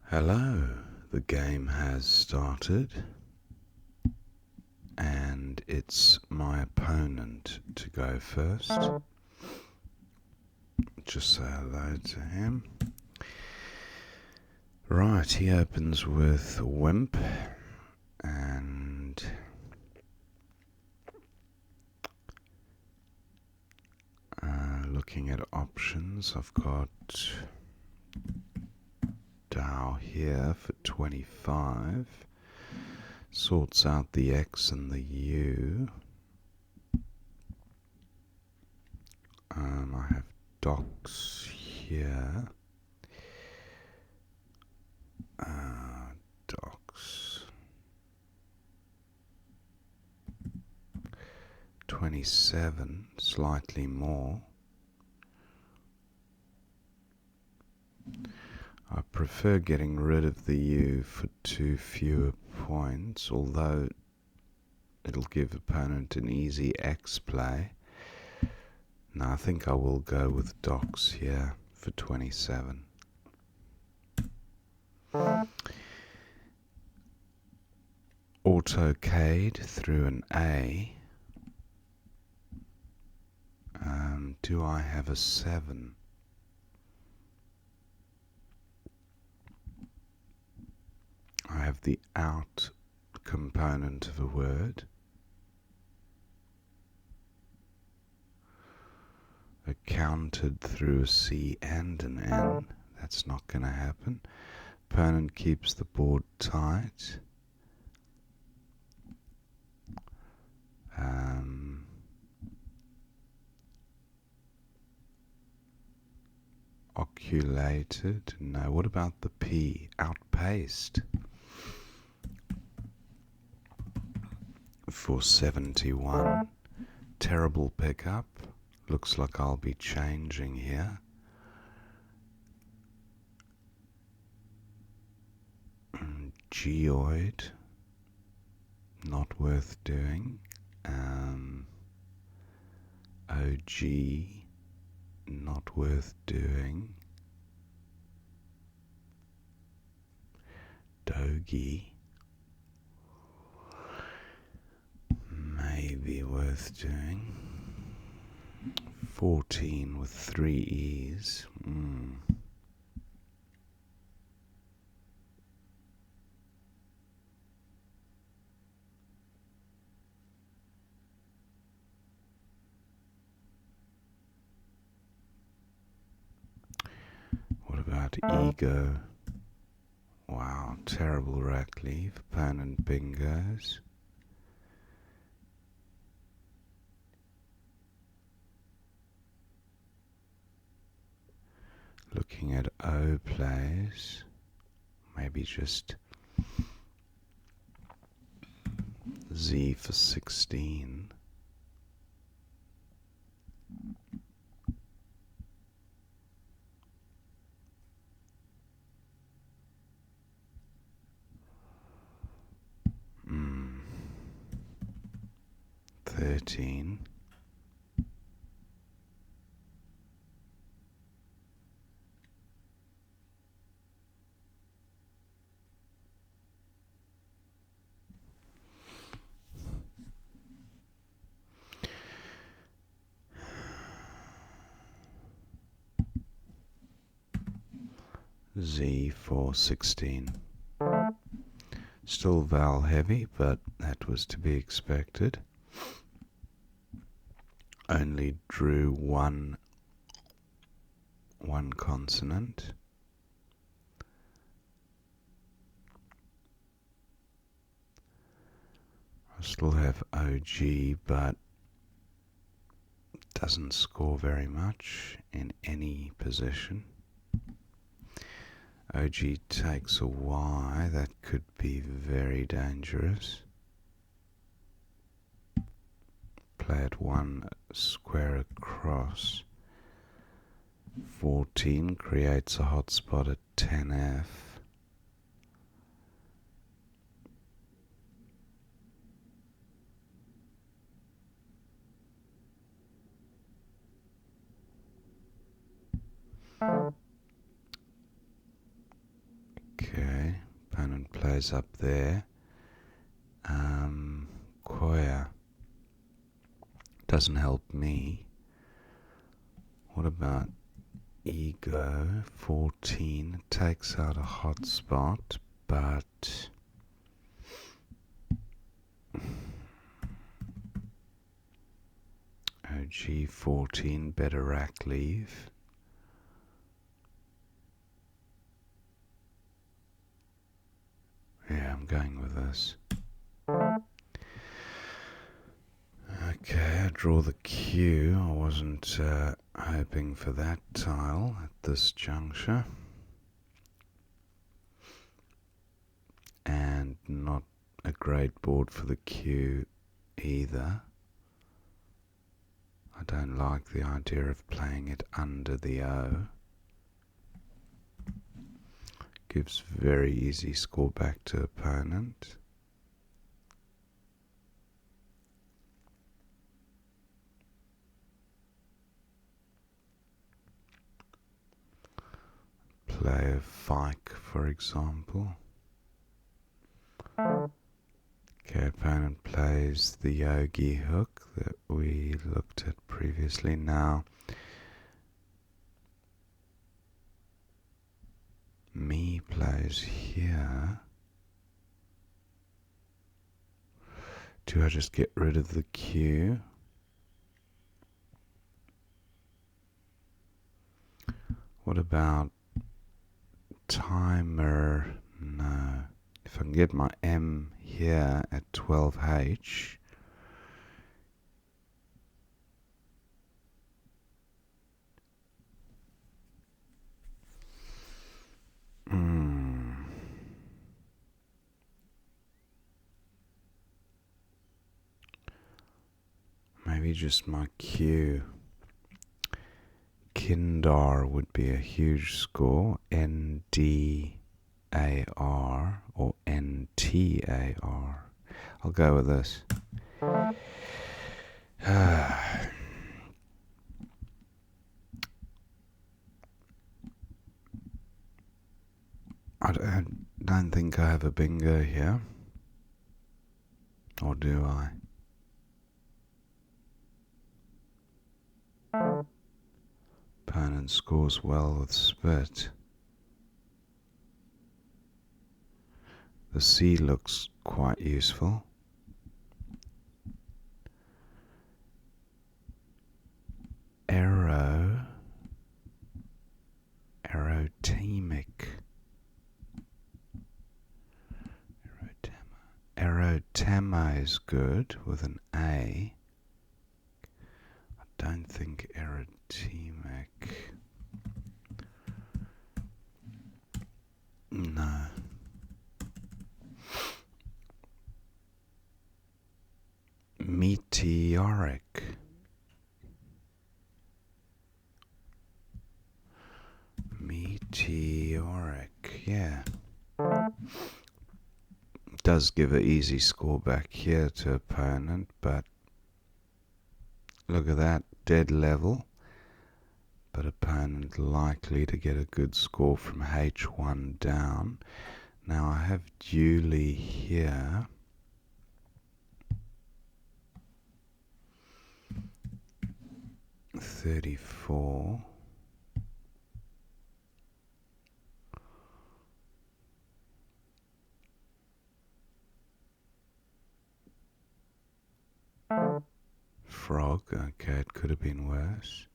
Hello, the game has started and it's my opponent to go first. Just say hello to him. Right, he opens with Wimp and looking at options, I've got Dow here for 25. Sorts out the X and the U. I have Docs here. Docs. 27, slightly more. I prefer getting rid of the U for 2 fewer points, although it'll give opponent an easy X play. Now I think I will go with Docs here for 27. Autocade through an A. Do I have a 7? I have the out component of a word. Accounted through a C and an N. That's not going to happen. Opponent keeps the board tight. Oculated. No, what about the P? Outpaced. For 71. Terrible pickup. Looks like I'll be changing here. Geoid. Not worth doing. OG. Not worth doing. Dogie. Maybe worth doing. 14 with 3 E's. What about ego? Wow, terrible rack leave. Opponent bingos. Looking at O plays. Maybe just Z for 16. Hmm. 13. Z for 16. Still vowel heavy, but that was to be expected. Only drew one consonant. I still have OG, but doesn't score very much in any position. OG takes a Y, that could be very dangerous. Play it one square across. 14 creates a hotspot at 10F. Okay. plays up there. Koya doesn't help me. What about Ego 14? It takes out a hot spot, but OG 14, better rack leave. Yeah, I'm going with this. Okay, I draw the Q. I wasn't hoping for that tile at this juncture. And not a great board for the Q either. I don't like the idea of playing it under the O. Gives very easy score back to opponent. Play a Fike, for example. Okay, opponent plays the Yogi hook that we looked at previously. Now, me plays here. Do I just get rid of the Q? What about timer? No. If I can get my M here at 12H, maybe just my Q. Kindar would be a huge score. NDAR or NTAR. I'll go with this. I don't think I have a bingo here. Or do I? Opponent scores well with spit. The C looks quite useful. Aerotemic. Erotema is good with an A. I don't think erotemic. No. Meteoric. Meteoric, yeah. Does give an easy score back here to opponent, but look at that, dead level. But opponent likely to get a good score from H1 down. Now I have Julie here. $34. Frog, okay, it could have been worse.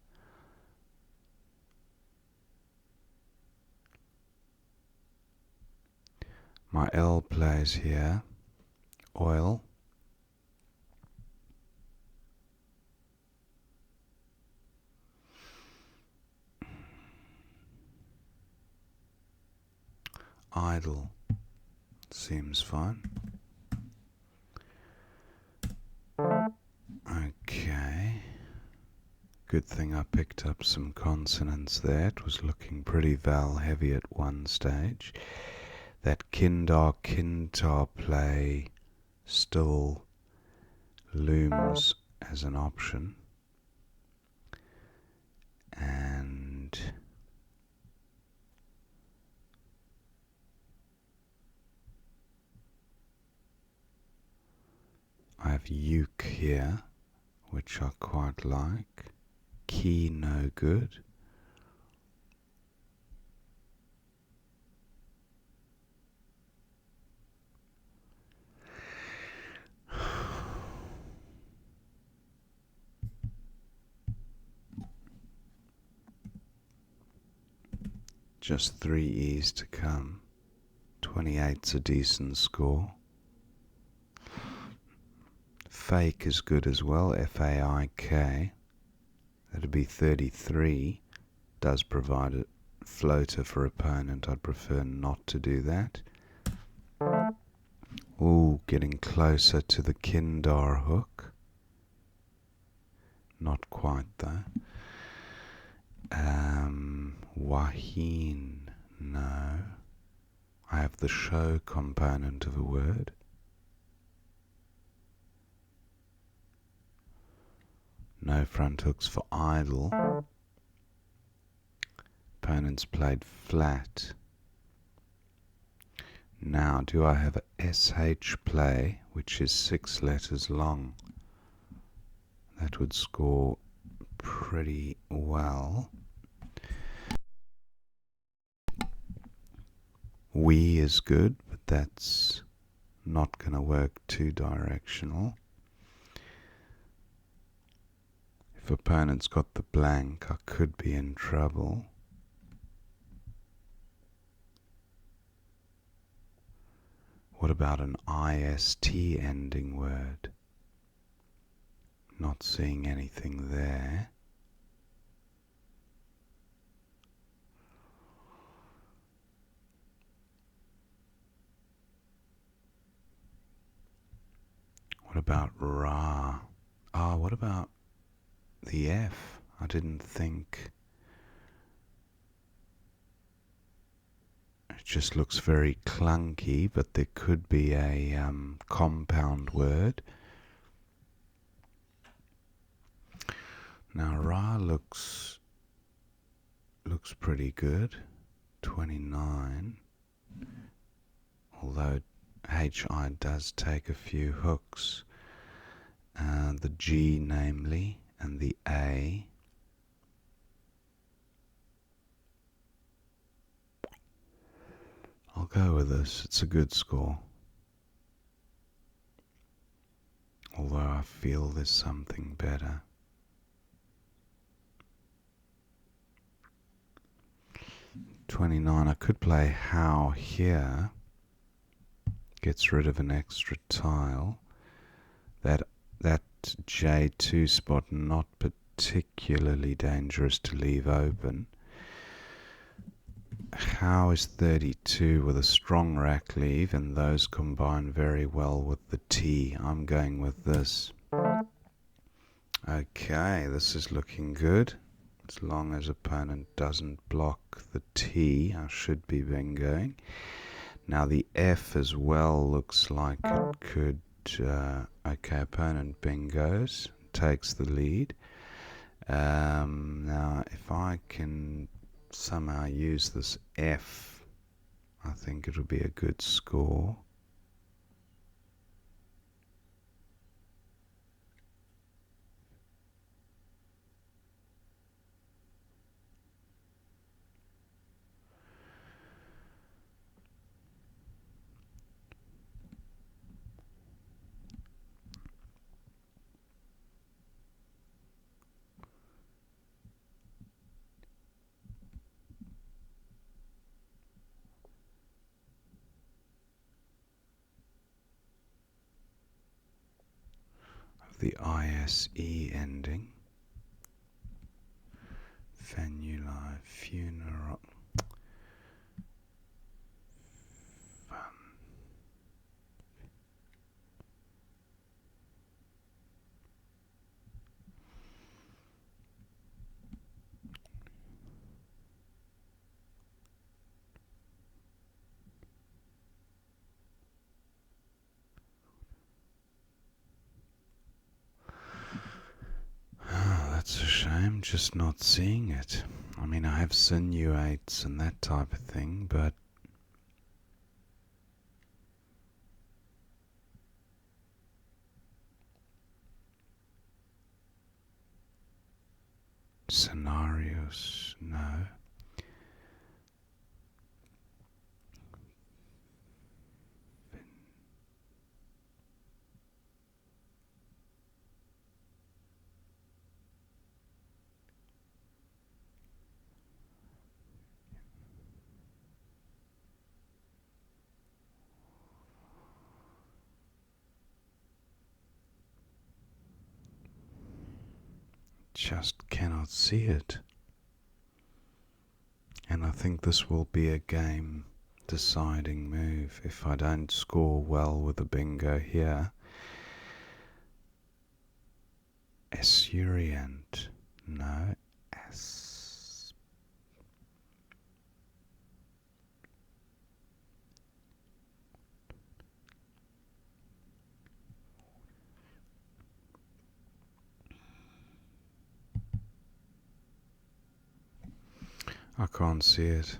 My L plays here. Oil. Idle. Seems fine. Okay. Good thing I picked up some consonants there. It was looking pretty vowel heavy at one stage. That Kindar play still looms as an option. And have uke here, which I quite like. Key, no good. Just 3 E's to come. 28's a decent score. Fake is good as well, F-A-I-K. That'd be 33. Does provide a floater for opponent. I'd prefer not to do that. Ooh, getting closer to the Kindar hook. Not quite though. Waheen, no. I have the show component of a word. No front hooks for idle. Opponents played flat. Now, do I have a SH play, which is 6 letters long? That would score pretty well. We is good, but that's not going to work two directional. If opponent's got the blank, I could be in trouble. What about an IST ending word? Not seeing anything there. What about ra? Ah, what about the F? I didn't think. It just looks very clunky, but there could be a compound word. Now ra looks pretty good. 29. Although HI does take a few hooks. The G namely, and the A. I'll go with this. It's a good score. Although I feel there's something better. $29. I could play how here. Gets rid of an extra tile. That J2 spot not particularly dangerous to leave open. How is 32 with a strong rack leave, and those combine very well with the T. I'm going with this. Okay, this is looking good. As long as opponent doesn't block the T, I should be bingoing. Now the F as well looks like it could. Okay, opponent bingos, takes the lead. Now if I can somehow use this F, I think it'll be a good score. The ISE ending. Fenuli, funeral. Fun. That's a shame, just not seeing it. I mean, I have sinuates and that type of thing, but Scenarios, no. Just cannot see it. And I think this will be a game deciding move. If I don't score well with the bingo here. Esurient, no. I can't see it.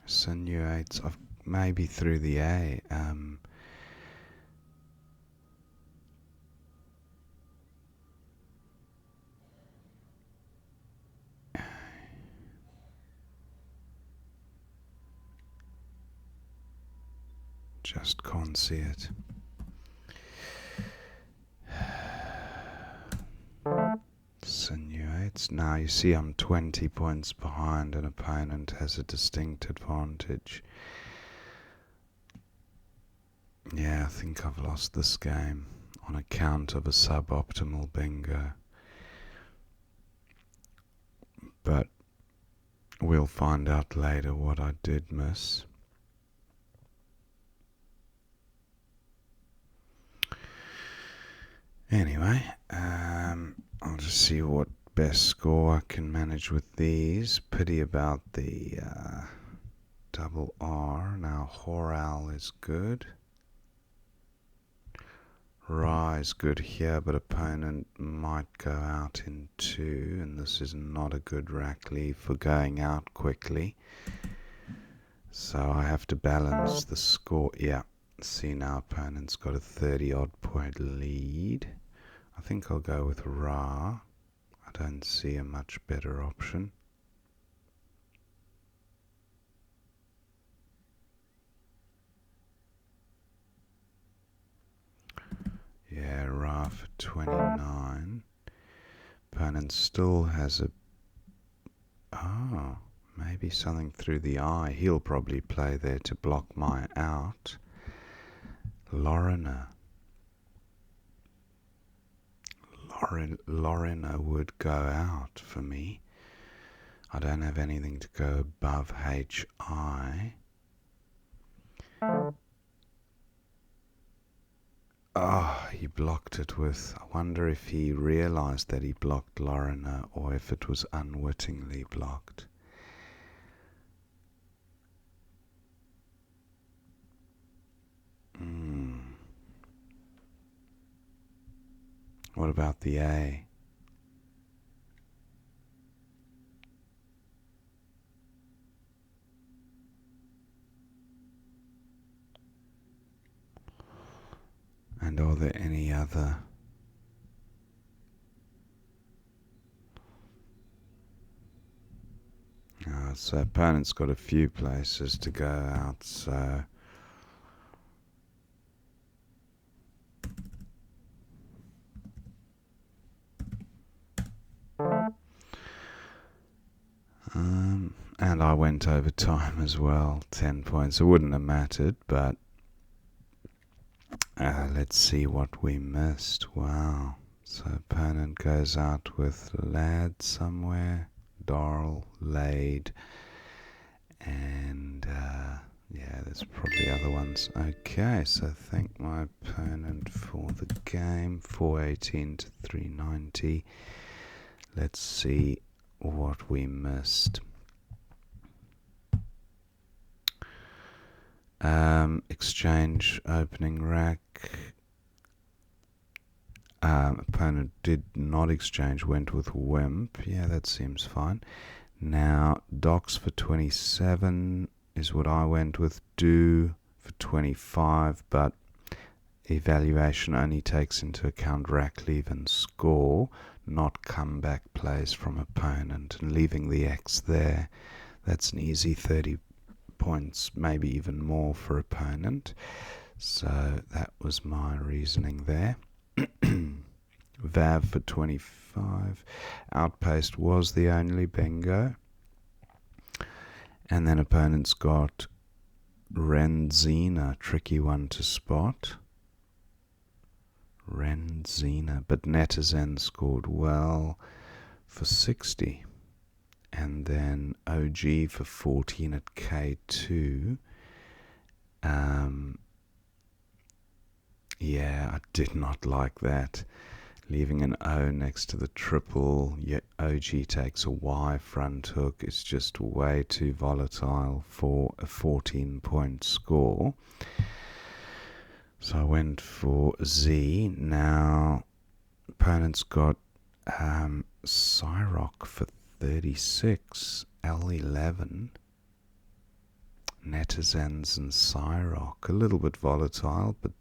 Sinuates, maybe through the A. Just can't see it. Sinuates. Now you see I'm 20 points behind, an opponent has a distinct advantage. Yeah, I think I've lost this game on account of a suboptimal bingo. But we'll find out later what I did miss. Anyway, I'll just see what best score I can manage with these. Pity about the double R. Now Horal is good. Ra is good here, but opponent might go out in 2, and this is not a good rack leave for going out quickly. So I have to balance the score. Yeah, see now opponent's got a 30 odd point lead. I think I'll go with Ra. I don't see a much better option. Yeah, Ra for 29. Opponent still has a... Oh, maybe something through the eye. He'll probably play there to block my out. Lorena. Lorena would go out for me. I don't have anything to go above HI. Oh, he blocked it with... I wonder if he realized that he blocked Lorena or if it was unwittingly blocked. What about the A? And are there any other? So opponent's got a few places to go out, so... And I went over time as well, 10 points. It wouldn't have mattered, but let's see what we missed. Wow. So opponent goes out with Lad somewhere, Darl, Lade, and yeah, there's probably other ones. Okay, so thank my opponent for the game, 418 to 390. Let's see what we missed. Exchange opening rack. Opponent did not exchange, went with Wimp. Yeah, that seems fine. Now Docs for 27 is what I went with. Do for 25, but evaluation only takes into account rack, leave and score, not comeback plays from opponent, and leaving the X there, that's an easy 30 points, maybe even more for opponent. So that was my reasoning there. Vav for 25. Outpost was the only bingo. And then opponents got Renzina, tricky one to spot. Renzina, but Netizen scored well for 60. And then OG for 14 at K2. Yeah, I did not like that. Leaving an O next to the triple, OG takes a Y front hook. It's just way too volatile for a 14-point score. So I went for Z. Now, opponents got Cyrock for 36, L11. Netizens and Cyrock, a little bit volatile, but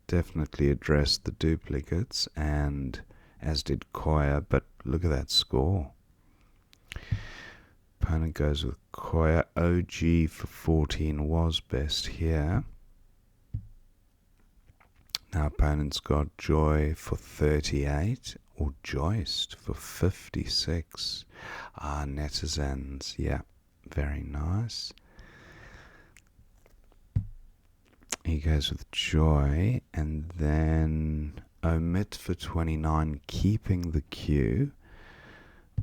definitely addressed the duplicates, and as did Koya, but look at that score. Opponent goes with Koya. OG for 14 was best here. Now opponents got Joy for 38, or Joist for 56. Netizens, yeah, very nice. He goes with Joy, and then Omit for 29, keeping the Q.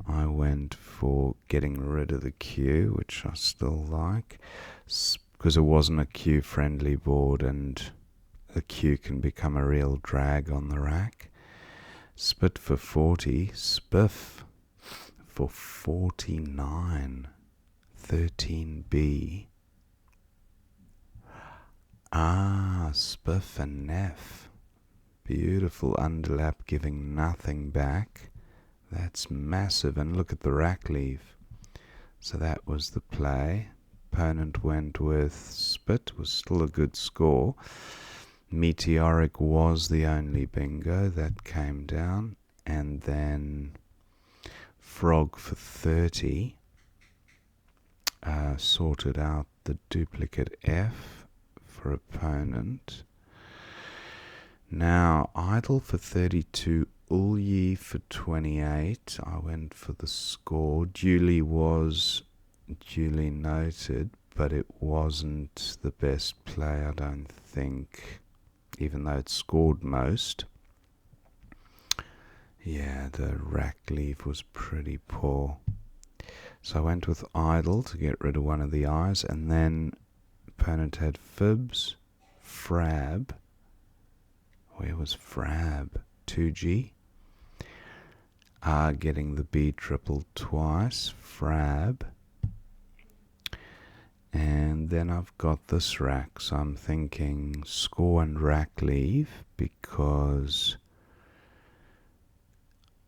I went for getting rid of the Q, which I still like, because it wasn't a Q-friendly board, and the Q can become a real drag on the rack. Spit for 40, Spiff for 49, 13B. Spiff and Neff. Beautiful underlap, giving nothing back. That's massive, and look at the rack leave. So that was the play. Opponent went with Spit, was still a good score. Meteoric was the only bingo that came down, and then Frog for 30 sorted out the duplicate F for opponent. Now Idle for 32, Ulyi for 28. I went for the score. Julie was duly noted, but it wasn't the best play, I don't think, even though it scored most. Yeah, the rack leave was pretty poor. So I went with Idle to get rid of one of the eyes, and then opponent had Fibs, Frab. Where was Frab? 2G. Getting the B triple twice, Frab. And then I've got this rack, so I'm thinking score and rack leave, because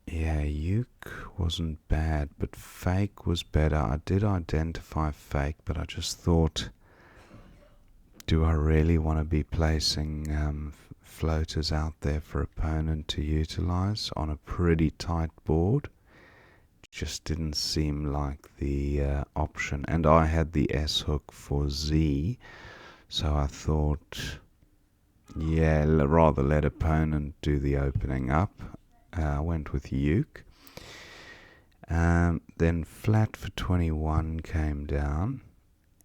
yeah, Uke wasn't bad, but Fake was better. I did identify Fake, but I just thought, do I really want to be placing floaters out there for opponent to utilize on a pretty tight board? Just didn't seem like the option. And I had the S hook for Z, so I thought, yeah, rather let opponent do the opening up. I went with Uke. Then flat for 21 came down,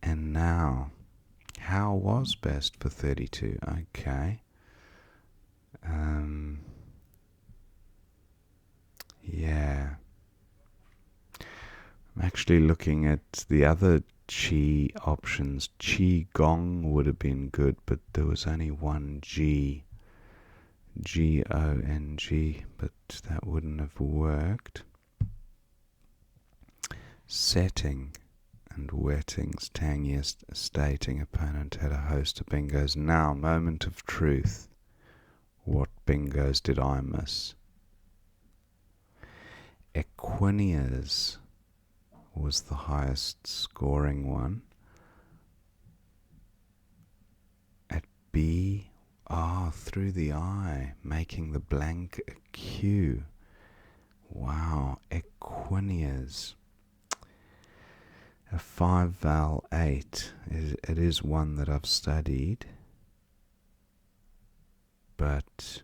and now how was best for 32? Okay. Yeah. I'm actually looking at the other Qi options. Qi Gong would have been good, but there was only one G. G-O-N-G, but that wouldn't have worked. Setting and wettings. Tangiest stating opponent had a host of bingos. Now, moment of truth. What bingos did I miss? Equinia's was the highest scoring one. At B, Ah, through the I, making the blank a Q. Wow, Equinias. A 5-vowel 8. It is one that I've studied. But,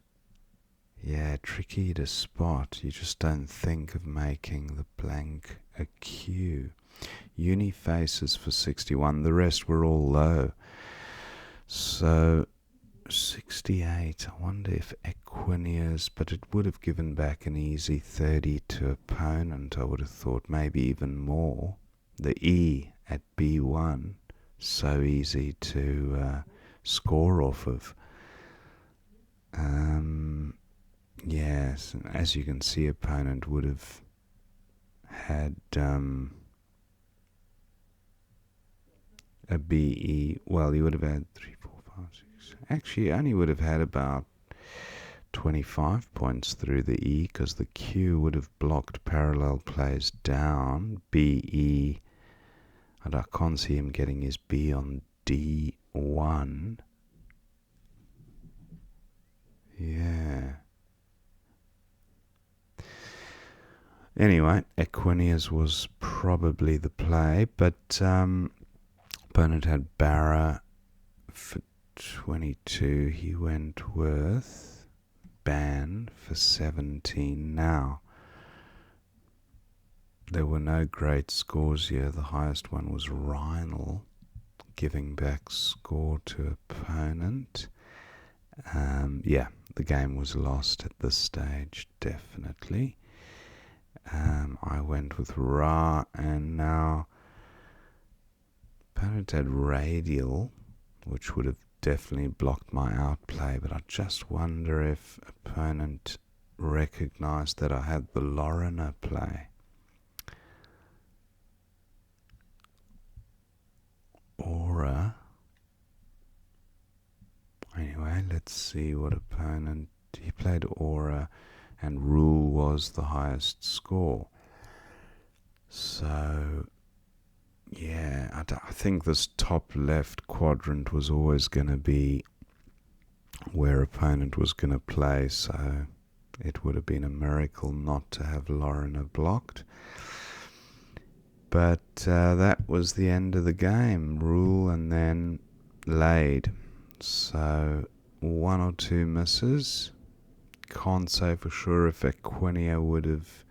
yeah, tricky to spot. You just don't think of making the blank a Q. Unifaces for 61. The rest were all low. So 68, I wonder if Equinias, but it would have given back an easy 30 to opponent. I would have thought maybe even more. The E at B1, so easy to score off of. Yes, and as you can see, opponent would have had a BE. Well, he would have had 3, 4, 5, 6. Actually, he only would have had about 25 points through the E, because the Q would have blocked parallel plays down. BE, and I can't see him getting his B on D1. Yeah. Anyway, Equinias was probably the play, but opponent had Barra for 22. He went with Ban for 17. Now, there were no great scores here. The highest one was Rhinal, giving back score to opponent. Yeah, the game was lost at this stage, definitely. I went with Ra, and now opponent had Radial, which would have definitely blocked my outplay, but I just wonder if opponent recognized that I had the Lorena play. Aura. Anyway, let's see what opponent. He played Aura, and Rule was the highest score. So, yeah, I think this top left quadrant was always going to be where opponent was going to play, so it would have been a miracle not to have Lorena blocked. But that was the end of the game. Rule and then laid. So 1 or 2 misses. Can't say for sure if Equinia would have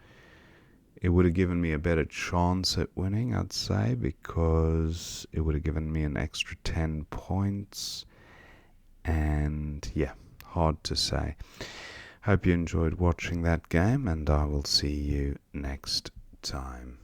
given me a better chance at winning, I'd say, because it would have given me an extra 10 points. And yeah, hard to say. Hope you enjoyed watching that game, and I will see you next time.